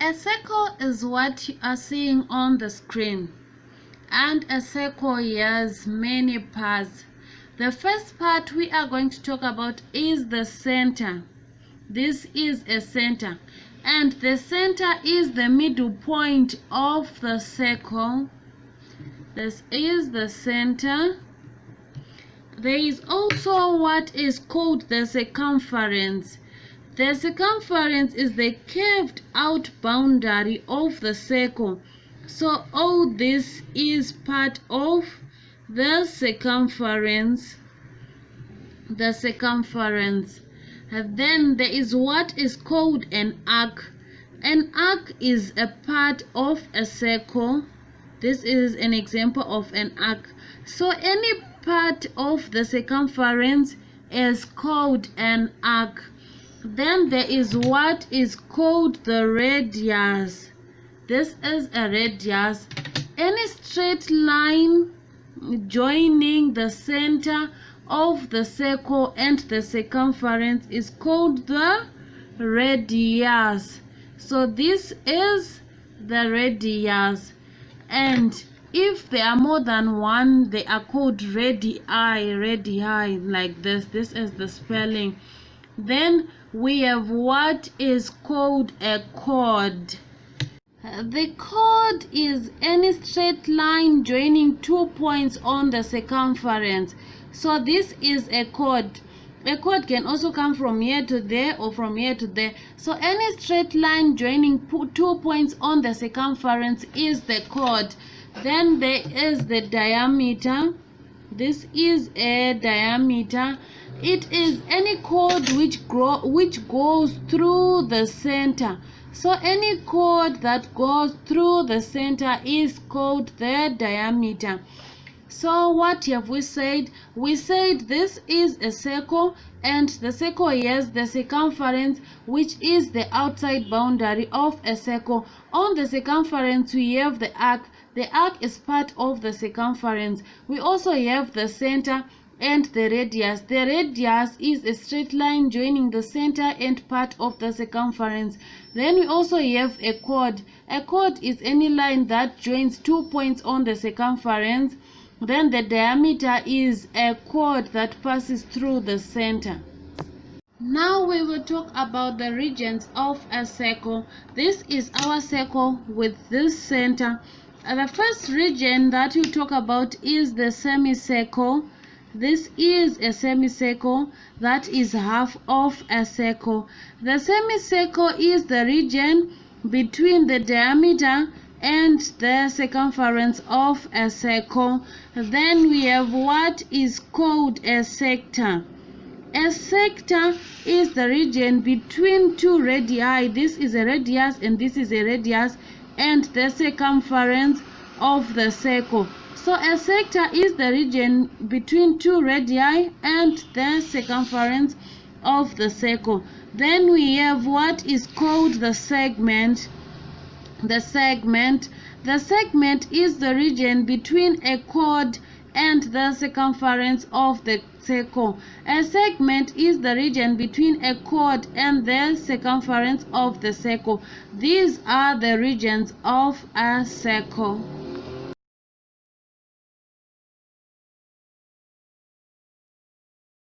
A circle is what you are seeing on the screen, and a circle has many parts. The first part we are going to talk about is the center. This is a center, and the center is the middle point of the circle. This is the center. There is also what is called the circumference. The circumference is the curved out boundary of the circle. So all this is part of the circumference. The circumference. And then there is what is called an arc. An arc is a part of a circle. This is an example of an arc. So any part of the circumference is called an arc. Then there is what is called the radius. This is a radius. Any straight line joining the center of the circle and the circumference is called the radius. So this is the radius. And if there are more than one, they are called radii, like this. This is the spelling. Then we have what is called a chord. The chord is any straight line joining 2 points on the circumference. So this is a chord. A chord can also come from here to there or from here to there. So any straight line joining 2 points on the circumference is the chord. Then there is the diameter. This is a diameter. It is any chord which goes through the center. So any chord that goes through the center is called the diameter. So what have we said? We said this is a circle, and the circle has the circumference, which is the outside boundary of a circle. On the circumference we have the arc. The arc is part of the circumference. We also have the center and the radius. The radius is a straight line joining the center and part of the circumference. Then we also have a chord. A chord is any line that joins 2 points on the circumference. Then the diameter is a chord that passes through the center. Now we will talk about the regions of a circle. This is our circle with this center. The first region that we talk about is the semicircle. This is a semicircle that is half of a circle. The semicircle is the region between the diameter and the circumference of a circle. Then we have what is called a sector. A sector is the region between two radii. This is a radius and this is a radius, and the circumference of the circle. So a sector is the region between two radii and the circumference of the circle. Then we have what is called the segment. The segment is the region between a chord and the circumference of the circle. A segment is the region between a chord and the circumference of the circle. These are the regions of a circle.